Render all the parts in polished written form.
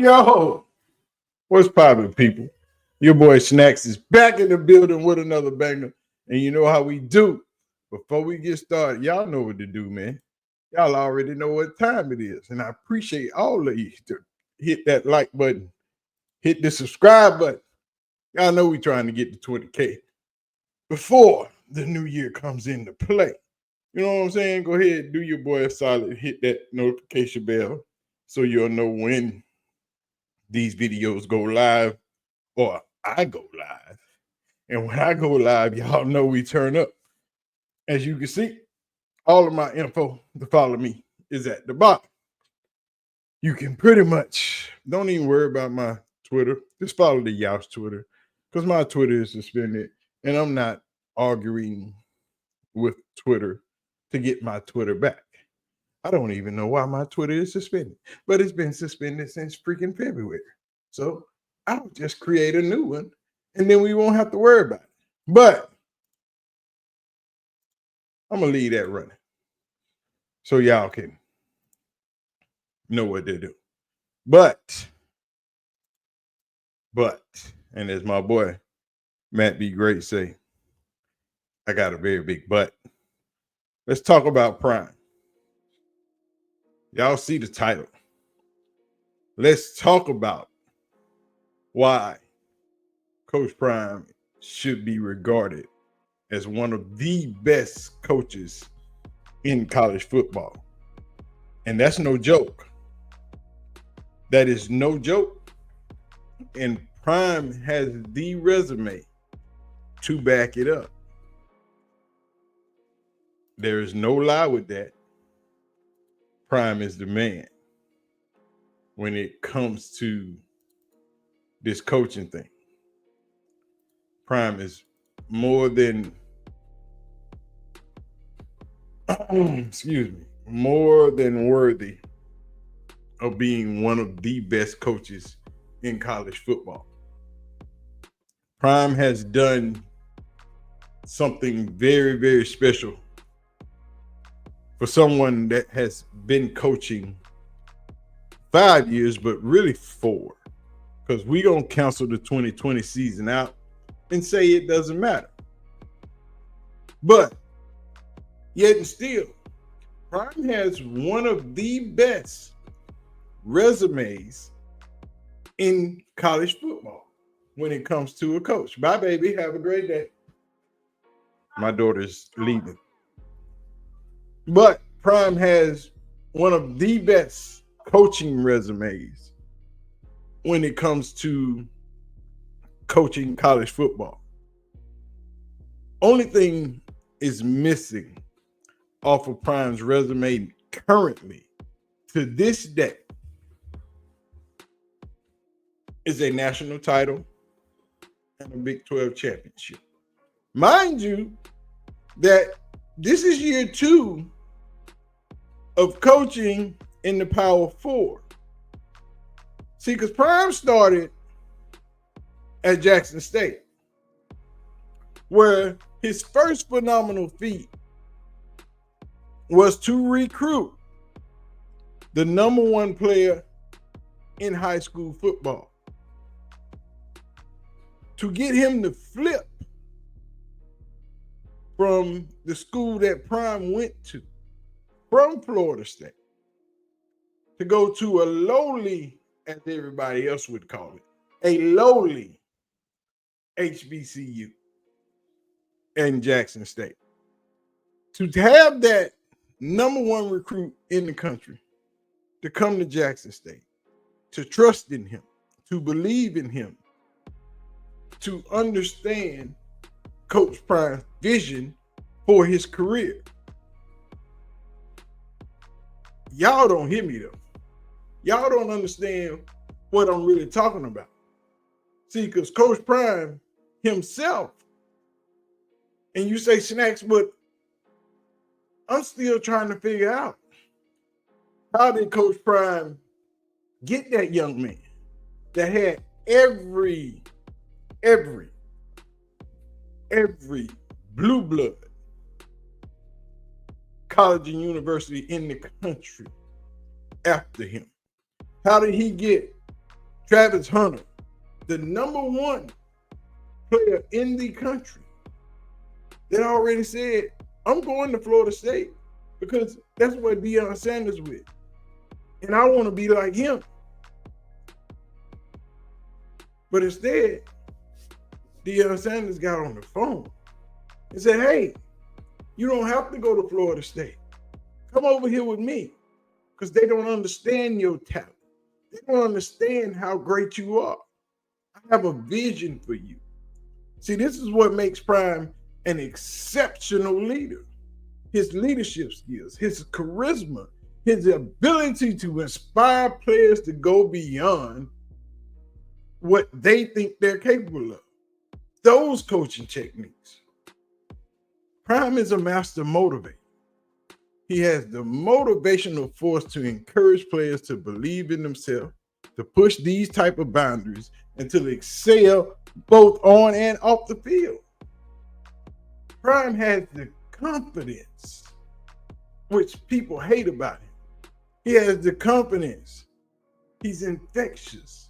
Yo, what's poppin', people? Your boy Snacks is back in the building with another banger. And you know how we do. Before we get started, y'all know what to do, man. Y'all already know what time it is. And I appreciate all of you to hit that like button, hit the subscribe button. Y'all know we trying to get to 20K before the new year comes into play. You know what I'm saying? Go ahead, do your boy a solid, hit that notification bell so you'll know when these videos go live or I go live. And when I go live, y'all know we turn up. As you can see, all of my info to follow me is at the bottom. You can pretty much, don't even worry about my Twitter. Just follow the Yau's Twitter because my Twitter is suspended and I'm not arguing with Twitter to get my Twitter back. I don't even know why my Twitter is suspended, but it's been suspended since freaking February. So I'll just create a new one and then we won't have to worry about it. But I'm going to leave that running so y'all can know what to do. But, and as my boy Matt B. Great say, I got a very big butt. Let's talk about Prime. Y'all see the title. Let's talk about why Coach Prime should be regarded as one of the best coaches in college football. And that's no joke. That is no joke. And Prime has the resume to back it up. There is no lie with that. Prime is the man when it comes to this coaching thing. Prime is more than more than worthy of being one of the best coaches in college football. Prime has done something very, very special for someone that has been coaching 5 years, but really 4, because we gonna cancel the 2020 season out and say it doesn't matter. But yet and still, Prime has one of the best resumes in college football when it comes to a coach. Bye, baby. Have a great day. My daughter's leaving. But Prime has one of the best coaching resumes when it comes to coaching college football. Only thing is missing off of Prime's resume currently to this day is a national title and a Big 12 championship. Mind you, that this is year 2 of coaching in the Power 4. See, because Prime started at Jackson State, where his first phenomenal feat was to recruit the number 1 player in high school football, to get him to flip from the school that Prime went to, from Florida State, to go to a lowly, as everybody else would call it, a lowly HBCU in Jackson State. To have that number 1 recruit in the country to come to Jackson State, to trust in him, to believe in him, to understand Coach Prime's vision for his career. Y'all don't hear me though. Y'all don't understand what I'm really talking about. See, because Coach Prime himself, and you say Snacks, but I'm still trying to figure out, how did Coach Prime get that young man that had every blue blood college and university in the country after him? How did he get Travis Hunter, the number one player in the country, that already said, I'm going to Florida State because that's what Deion Sanders with. And I want to be like him. But instead, Deion Sanders got on the phone and said, hey, you don't have to go to Florida State. Come over here with me, because they don't understand your talent. They don't understand how great you are. I have a vision for you. See, this is what makes Prime an exceptional leader. His leadership skills, his charisma, his ability to inspire players to go beyond what they think they're capable of. Those coaching techniques. Prime is a master motivator. He has the motivational force to encourage players to believe in themselves, to push these type of boundaries, and to excel both on and off the field. Prime has the confidence, which people hate about him. He has the confidence. He's infectious.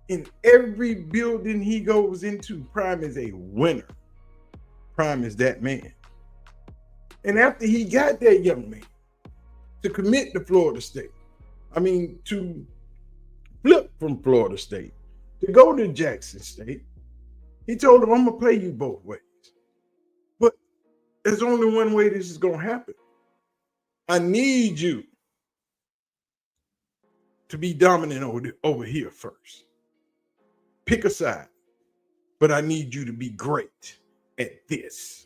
In every building he goes into, Prime is a winner. Prime is that man. And after he got that young man to commit to Florida State, to flip from Florida State, to go to Jackson State, he told him, I'm going to play you both ways. But there's only one way this is going to happen. I need you to be dominant over here first. Pick a side. But I need you to be great at this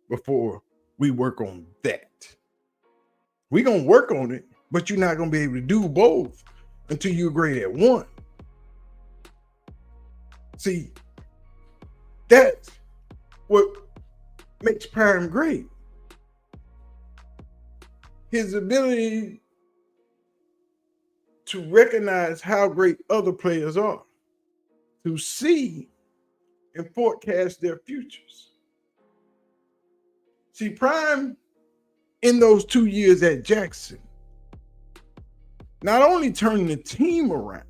before we work on that. We're going to work on it, but you're not going to be able to do both until you're great at one. See, that's what makes Prime great. His ability to recognize how great other players are, to see and forecast their futures. See, Prime, in those 2 years at Jackson, not only turned the team around,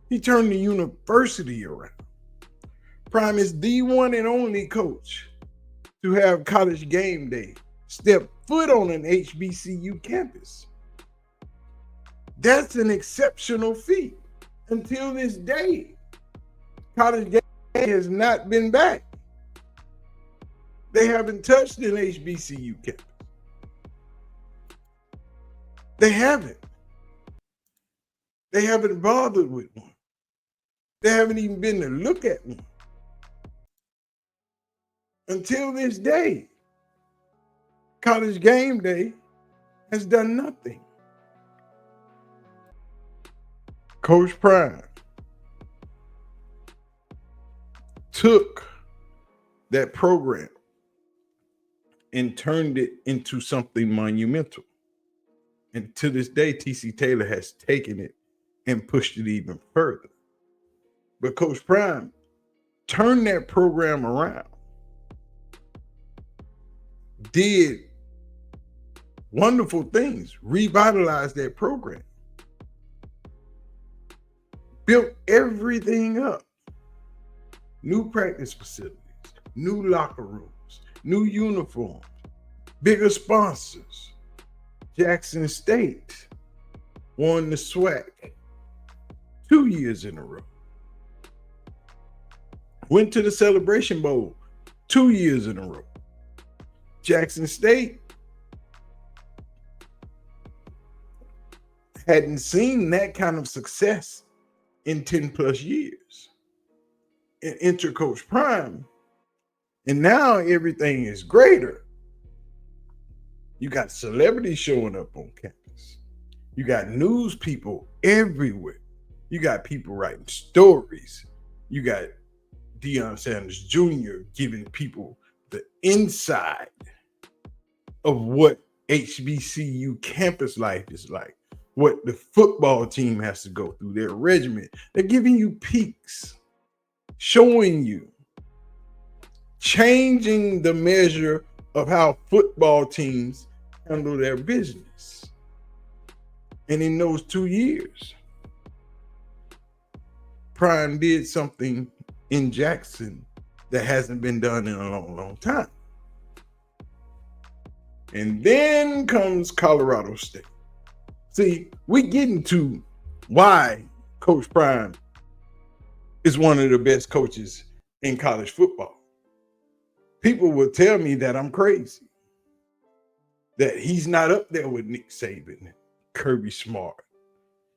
he turned the university around. Prime is the one and only coach to have college game day step foot on an HBCU campus. That's an exceptional feat. Until this day, college game day has not been back. They haven't touched an HBCU campus. They haven't. They haven't bothered with one. They haven't even been to look at one. Until this day, college game day has done nothing. Coach Prime took that program and turned it into something monumental. And to this day, TC Taylor has taken it and pushed it even further. But Coach Prime turned that program around, did wonderful things, revitalized that program, built everything up. New practice facilities, new locker rooms, new uniforms, bigger sponsors. Jackson State won the SWAC 2 years in a row. Went to the Celebration Bowl 2 years in a row. Jackson State hadn't seen that kind of success in 10 plus years. And enter Coach Prime, and now everything is greater. You got celebrities showing up on campus. You got news people everywhere. You got people writing stories. You got Deion Sanders Jr. giving people the inside of what HBCU campus life is like, what the football team has to go through, their regiment. They're giving you peaks, showing you, changing the measure of how football teams handle their business. And in those 2 years, Prime did something in Jackson that hasn't been done in a long, long time. And then comes Colorado State. See, we get into why Coach Prime is one of the best coaches in college football. People will tell me that I'm crazy, that he's not up there with Nick Saban, Kirby Smart.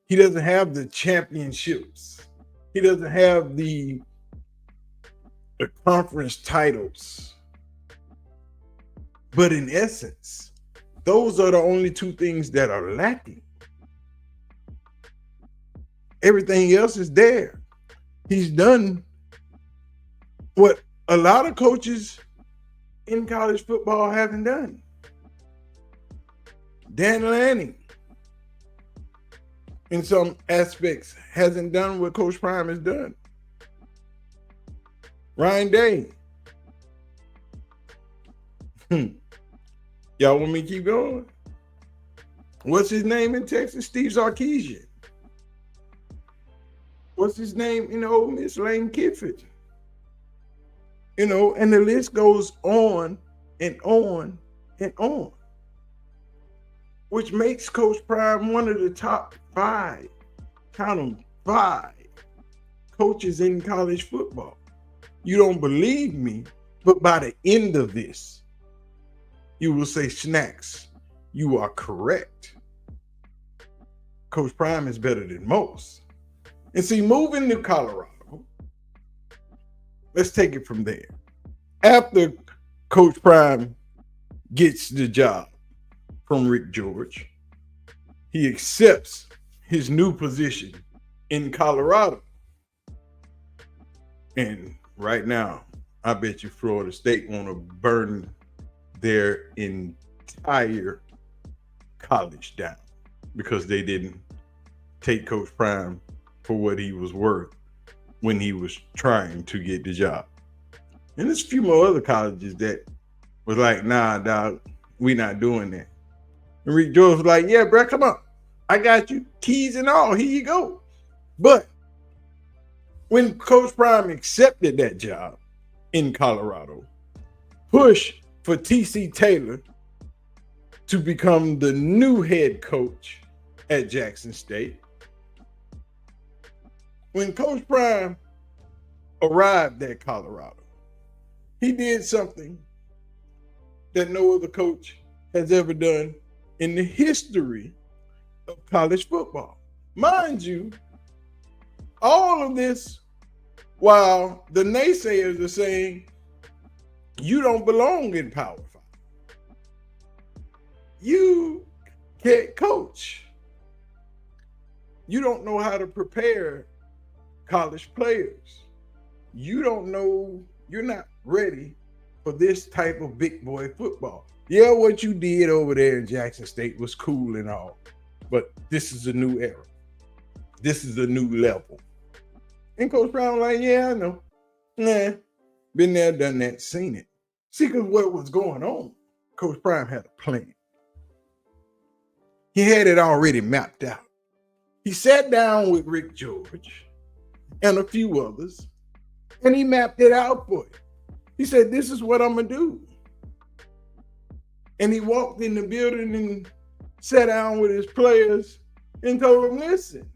He doesn't have the championships. He doesn't have the conference titles. But in essence, those are the only two things that are lacking. Everything else is there. He's done what a lot of coaches in college football haven't done. Dan Lanning, in some aspects, hasn't done what Coach Prime has done. Ryan Day. Y'all want me to keep going? What's his name in Texas? Steve Sarkisian. What's his name in Ole Miss? Lane Kiffin. You know, and the list goes on and on and on, which makes Coach Prime one of the top 5, count them, 5 coaches in college football. You don't believe me, but by the end of this, you will say, Snacks, you are correct. Coach Prime is better than most. And see, moving to Colorado, let's take it from there. After Coach Prime gets the job from Rick George, he accepts his new position in Colorado. And right now, I bet you Florida State want to burn their entire college down because they didn't take Coach Prime for what he was worth when he was trying to get the job. And there's a few more other colleges that was like, nah, dog, we not doing that. And Rick George was like, yeah, bro, come on. I got you, keys and all, here you go. But when Coach Prime accepted that job in Colorado, push for TC Taylor to become the new head coach at Jackson State. When Coach Prime arrived at Colorado, he did something that no other coach has ever done in the history of college football. Mind you, all of this while the naysayers are saying, you don't belong in Power 5. You can't coach. You don't know how to prepare college players. You don't know, you're not ready for this type of big boy football. Yeah, what you did over there in Jackson State was cool and all, but this is a new era. This is a new level. And Coach Brown was like, yeah, I know. Nah, been there, done that, seen it. See, because what was going on, Coach Prime had a plan. He had it already mapped out. He sat down with Rick George and a few others, and he mapped it out for you. He said, this is what I'm going to do. And he walked in the building and sat down with his players and told them, listen,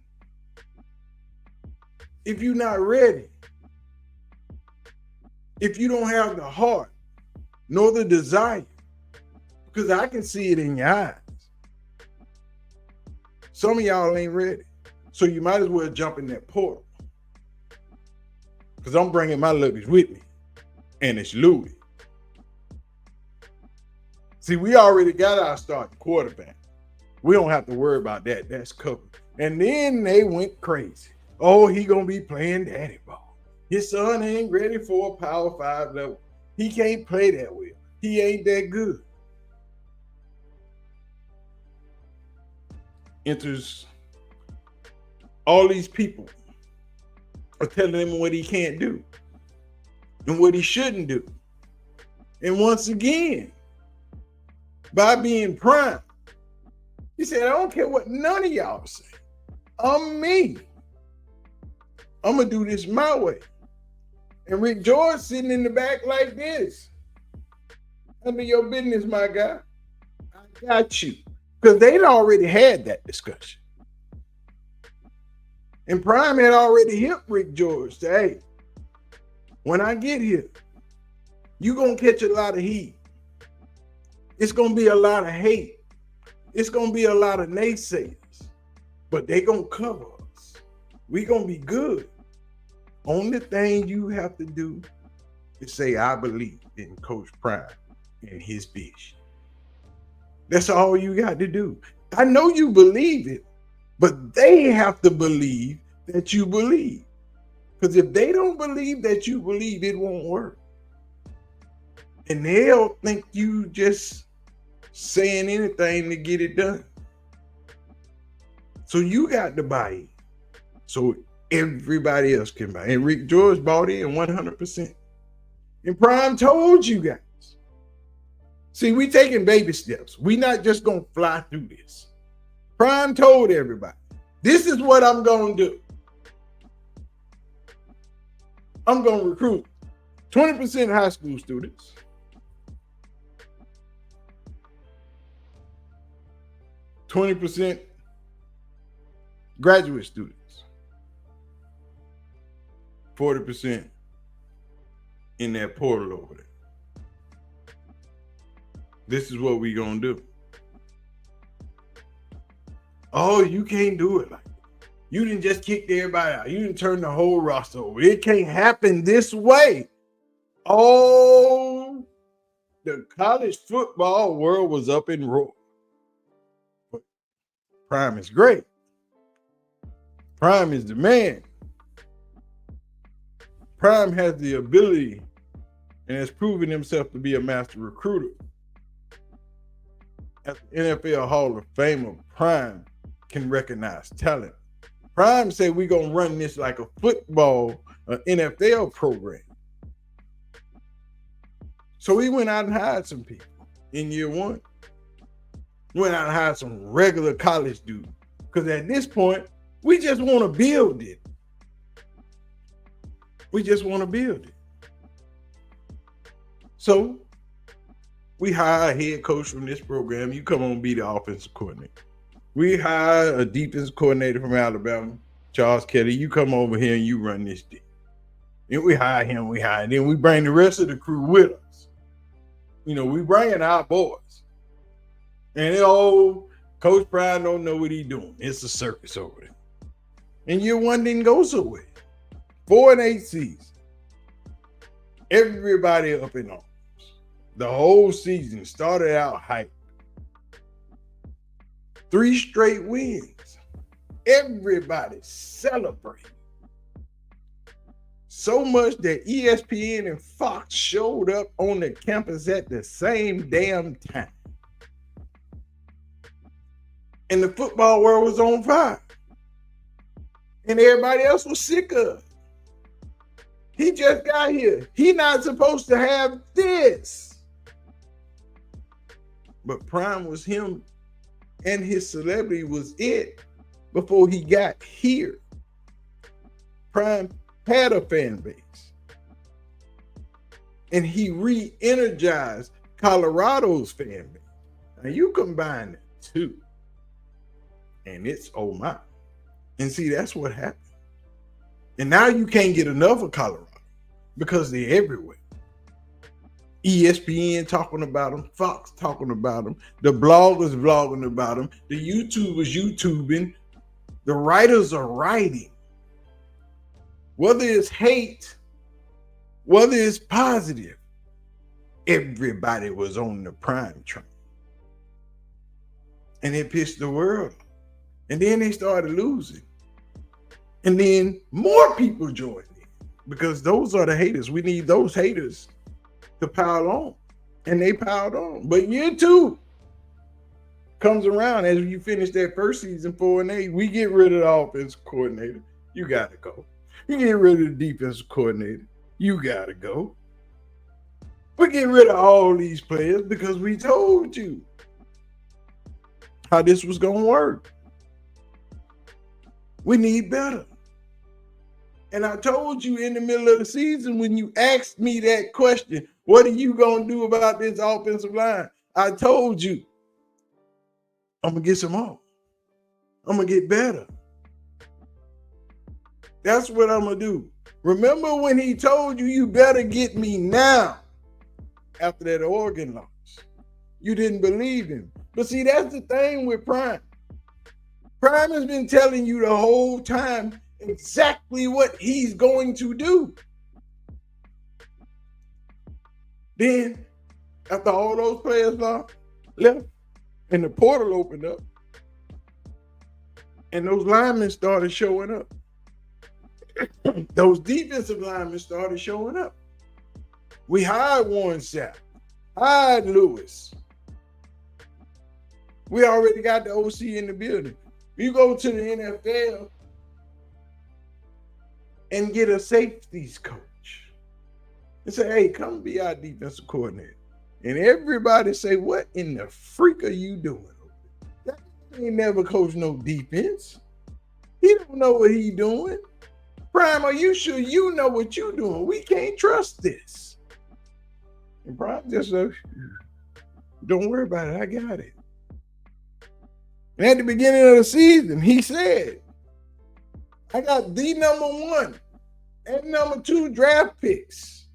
if you're not ready, if you don't have the heart, nor the desire, because I can see it in your eyes. Some of y'all ain't ready. So you might as well jump in that portal. Because I'm bringing my luggage with me. And it's Louis. See, we already got our starting quarterback. We don't have to worry about that. That's covered. And then they went crazy. Oh, he going to be playing daddy ball. His son ain't ready for a Power 5 level. He can't play that well. He ain't that good. Enters all these people are telling him what he can't do and what he shouldn't do. And once again, by being Prime, he said, I don't care what none of y'all say. I'm me. I'm going to do this my way. And Rick George sitting in the back like this. Under your business, my guy. I got you. Because they'd already had that discussion. And Prime had already hit Rick George to, hey, when I get here, you're going to catch a lot of heat. It's going to be a lot of hate. It's going to be a lot of naysayers. But they're going to cover us. We're going to be good. Only thing you have to do is say, I believe in Coach Prime and his vision. That's all you got to do. I know you believe it, but they have to believe that you believe. Because if they don't believe that you believe, it won't work. And they'll think you just saying anything to get it done. So you got to buy in. So everybody else can buy. And Rick George bought in 100%. And Prime told you guys. See, we taking baby steps. We not just going to fly through this. Prime told everybody, this is what I'm going to do. I'm going to recruit 20% high school students, 20% graduate students, 40% in that portal over there. This is what we gonna do. Oh, you can't do it like that. You didn't just kick everybody out. You didn't turn the whole roster over. It can't happen this way. Oh, the college football world was up in roar. But Prime is great. Prime is the man. Prime has the ability and has proven himself to be a master recruiter. As an NFL Hall of Famer, Prime can recognize talent. Prime said we're going to run this like a football, an NFL program. So we went out and hired some people in year one. We went out and hired some regular college dudes. Because at this point, we just want to build it. We just want to build it. So we hire a head coach from this program. You come on and be the offensive coordinator. We hire a defensive coordinator from Alabama, Charles Kelly. You come over here and you run this thing. And we hire him, then we bring the rest of the crew with us. You know, we bring our boys. And Coach Prime don't know what he's doing. It's a circus over there. And year one didn't go so well. 4-8 seasons. Everybody up in arms. The whole season started out hype. 3 straight wins. Everybody celebrated. So much that ESPN and Fox showed up on the campus at the same damn time. And the football world was on fire. And everybody else was sick of it. He just got here. He not supposed to have this. But Prime was him, and his celebrity was it before he got here. Prime had a fan base. And he re-energized Colorado's fan base. Now you combine the two, and it's oh my. And see, that's what happened. And now you can't get enough of Colorado because they're everywhere. ESPN talking about them, Fox talking about them, the bloggers vlogging about them, the YouTubers YouTubing, the writers are writing. Whether it's hate, whether it's positive, everybody was on the Prime train. And it pissed the world off. And then they started losing. And then more people joined in because those are the haters. We need those haters to pile on. And they piled on. But year 2 comes around as you finish that first season 4-8. We get rid of the offensive coordinator. You got to go. You get rid of the defensive coordinator. You got to go. We get rid of all these players because we told you how this was going to work. We need better. And I told you in the middle of the season when you asked me that question, what are you going to do about this offensive line? I told you, I'm going to get some more. I'm going to get better. That's what I'm going to do. Remember when he told you, you better get me now after that Oregon loss? You didn't believe him. But see, that's the thing with Prime. Prime has been telling you the whole time exactly what he's going to do. Then, after all those players left, and the portal opened up, and those linemen started showing up. Those defensive linemen started showing up. We hired Warren Sapp, hired Lewis. We already got the OC in the building. You go to the NFL and get a safeties coach and say, hey, come be our defensive coordinator. And everybody say, what in the freak are you doing? That ain't never coached no defense. He don't know what he doing. Prime, are you sure you know what you doing? We can't trust this. And Prime just said, don't worry about it. I got it. And at the beginning of the season, he said, I got the number 1 and number 2 draft picks.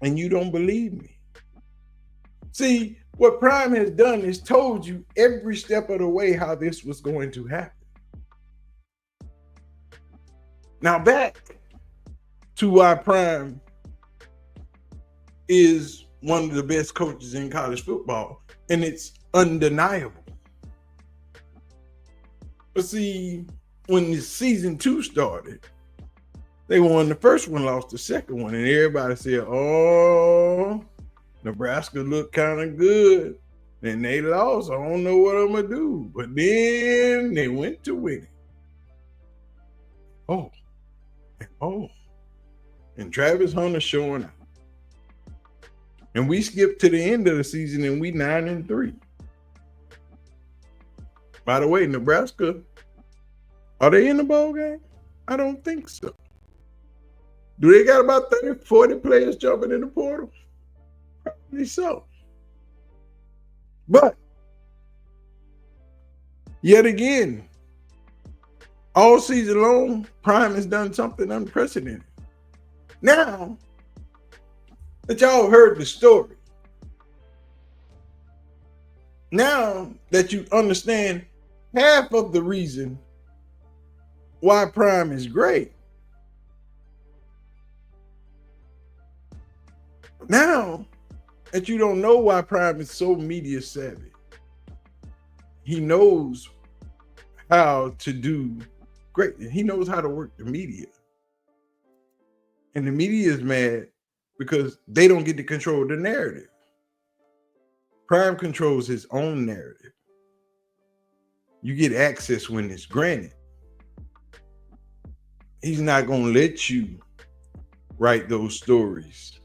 And you don't believe me. See, what Prime has done is told you every step of the way how this was going to happen. Now back to why Prime is one of the best coaches in college football, and it's undeniable. But see, when the season 2 started, they won the first one, lost the second one, and everybody said, oh, Nebraska looked kind of good. Then they lost. I don't know what I'm going to do. But then they went to winning. And Travis Hunter showing up. And we skipped to the end of the season and we 9-3. By the way, Nebraska, are they in the bowl game? I don't think so. Do they got about 30, 40 players jumping in the portal? Probably so. But yet again, all season long, Prime has done something unprecedented. Now that y'all heard the story, now that you understand half of the reason why Prime is great, now that you don't know why Prime is so media savvy, he knows how to do great. He knows how to work the media. And the media is mad because they don't get to control the narrative. Prime controls his own narrative. You get access when it's granted. He's not going to let you write those stories,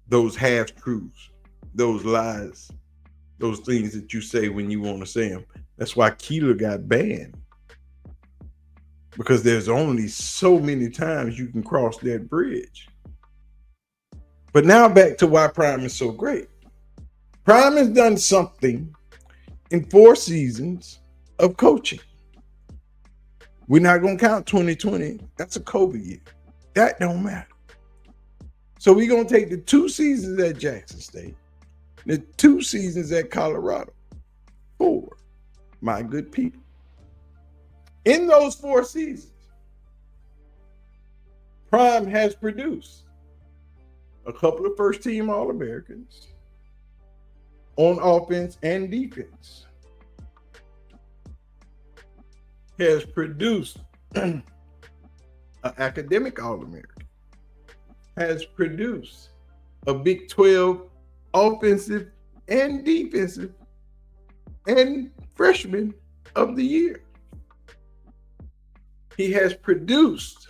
those half-truths, those lies, those things that you say when you want to say them. That's why Keeler got banned. Because there's only so many times you can cross that bridge. But now back to why Prime is so great. Prime has done something in 4 seasons of coaching. We're not going to count 2020. That's a COVID year. That don't matter. So we're going to take the 2 seasons at Jackson State, the 2 seasons at Colorado. 4, my good people. In those 4 seasons, Prime has produced a couple of first-team All-Americans on offense and defense. Has produced an academic All-American. Has produced a Big 12 offensive and defensive and freshman of the year. He has produced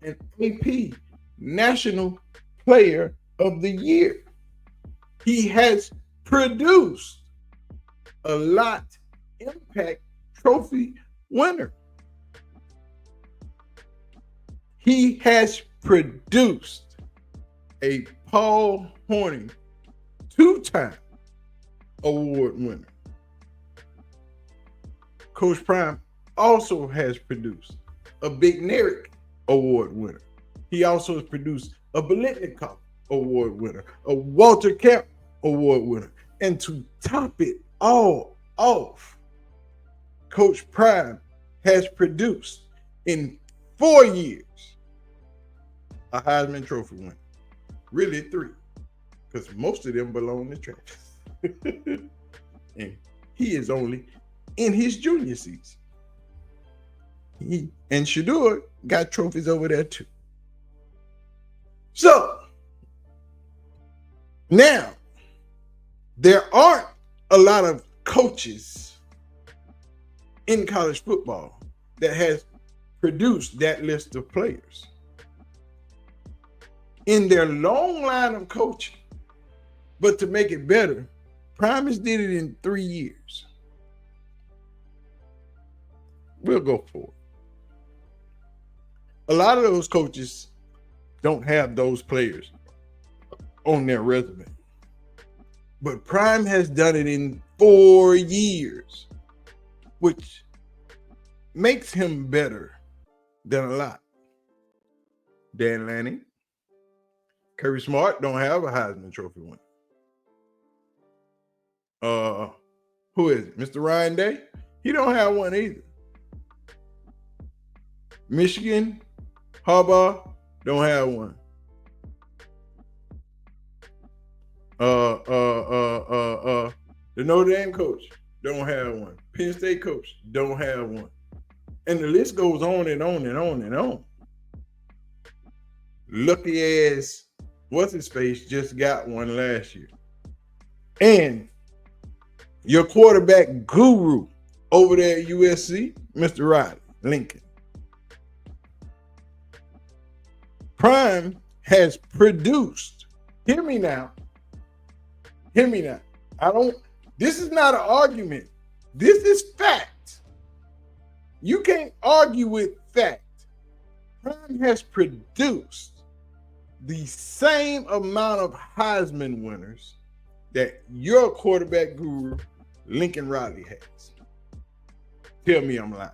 an AP National Player of the Year. He has produced a lot impact trophy winner. He has produced a Paul Hornung 2-time award winner. Coach Prime also has produced a Big Nerick award winner. He also has produced a Biletnikoff award winner, a Walter Camp award winner. And to top it all off, Coach Prime has produced in 4 years a Heisman Trophy winner. Really 3, because most of them belong to Travis. And he is only in his junior season. He and Shedeur got trophies over there too. So now there aren't a lot of coaches in college football that has produced that list of players. In their long line of coaching, but to make it better, Primus did it in 3 years. We'll go for it. A lot of those coaches don't have those players on their resume. But Prime has done it in 4 years, which makes him better than a lot. Dan Lanning, Kirby Smart don't have a Heisman Trophy winner. Who is it? Mr. Ryan Day? He don't have one either. Michigan, Harbaugh don't have one. The Notre Dame coach don't have one. Penn State coach don't have one. And the list goes on and on and on and on. Lucky ass, what's his face, just got one last year. And your quarterback guru over there at USC, Mr. Riley Lincoln. Prime has produced. Hear me now. Hear me now. This is not an argument. This is fact. You can't argue with fact. Prime has produced the same amount of Heisman winners that your quarterback guru, Lincoln Riley, has. Tell me I'm lying.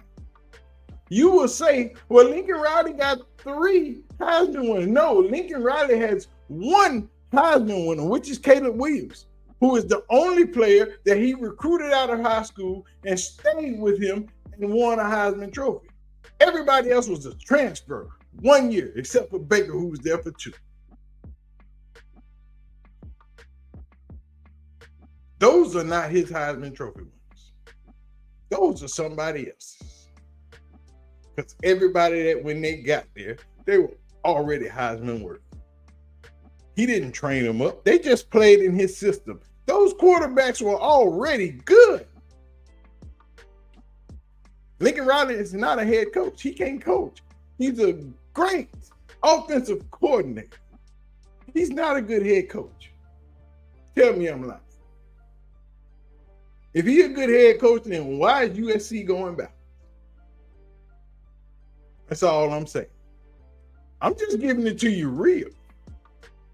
You will say, well, Lincoln Riley got 3 Heisman winners. No, Lincoln Riley has 1 Heisman winner, which is Caleb Williams, who is the only player that he recruited out of high school and stayed with him and won a Heisman Trophy. Everybody else was a transfer 1 year, except for Baker, who was there for 2. Those are not his Heisman Trophy winners. Those are somebody else's. Because everybody that when they got there, they were already Heisman worthy. He didn't train them up. They just played in his system. Those quarterbacks were already good. Lincoln Riley is not a head coach. He can't coach. He's a great offensive coordinator. He's not a good head coach. Tell me I'm lying. If he's a good head coach, then why is USC going back? That's all I'm saying. I'm just giving it to you real.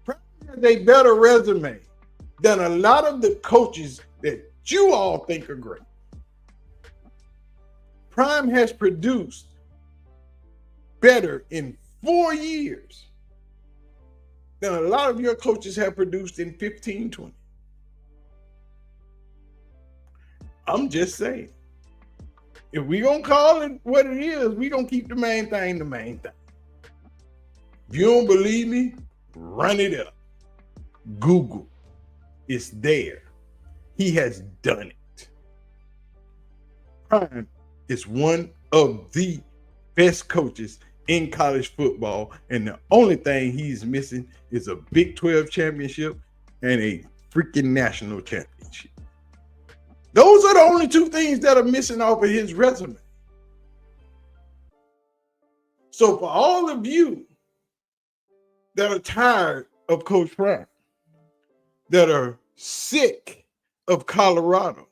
Prime has a better resume than a lot of the coaches that you all think are great. Prime has produced better in 4 years than a lot of your coaches have produced in 15, 20. I'm just saying. If we gonna call it what it is, we gonna keep the main thing the main thing. If you don't believe me, run it up. Google. It's there. He has done it. Prime is one of the best coaches in college football, and the only thing he's missing is a Big 12 championship and a freaking national championship. Those are the only 2 things that are missing off of his resume. So for all of you that are tired of Coach Prime, that are sick of Colorado,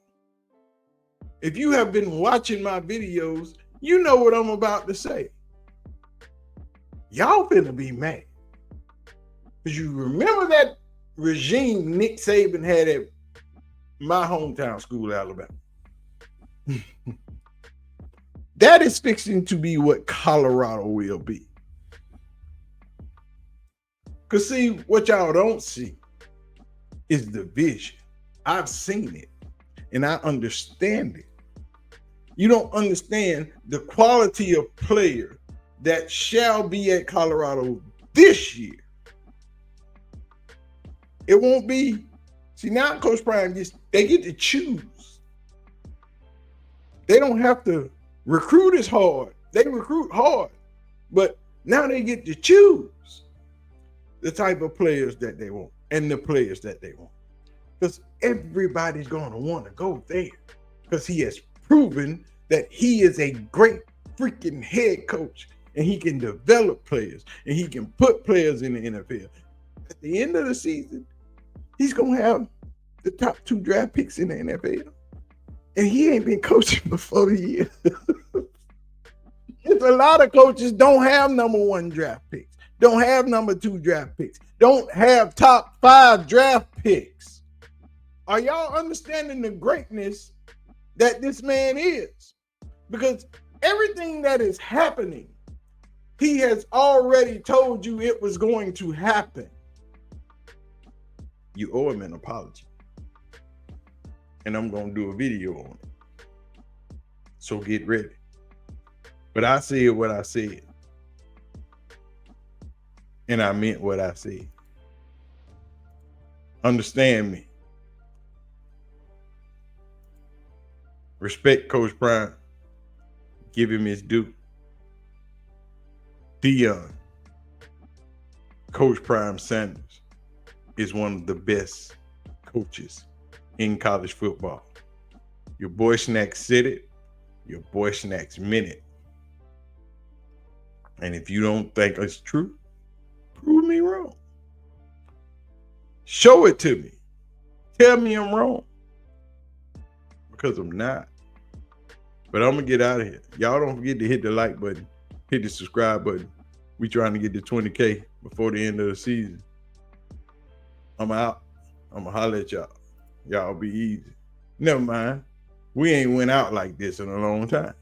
if you have been watching my videos, you know what I'm about to say. Y'all finna be mad. Because you remember that regime Nick Saban had at my hometown school, Alabama. That is fixing to be what Colorado will be. Because see, what y'all don't see is the vision. I've seen it and I understand it. You don't understand the quality of player that shall be at Colorado this year. It won't be. See, now Coach Prime they get to choose. They don't have to recruit as hard. They recruit hard, but now they get to choose the type of players that they want and the players that they want. Because everybody's going to want to go there because he has proven that he is a great freaking head coach and he can develop players and he can put players in the NFL. At the end of the season, he's going to have the top 2 draft picks in the NFL. And he ain't been coaching for 40 years. It's a lot of coaches don't have number 1 draft picks, don't have number 2 draft picks, don't have top 5 draft picks. Are y'all understanding the greatness that this man is? Because everything that is happening, he has already told you it was going to happen. You owe him an apology. And I'm going to do a video on it. So get ready. But I said what I said. And I meant what I said. Understand me. Respect Coach Prime. Give him his due. Deion, Coach Prime Sanders, is one of the best coaches in college football. Your boy Snacks said it. Your boy Snacks meant it. And if you don't think it's true, prove me wrong. Show it to me. Tell me I'm wrong. Because I'm not. But I'm going to get out of here. Y'all don't forget to hit the like button. Hit the subscribe button. We trying to get to 20K before the end of the season. I'm out. I'm going to holler at y'all. Y'all be easy. Never mind. We ain't went out like this in a long time.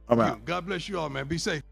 I'm out. God bless you all, man. Be safe.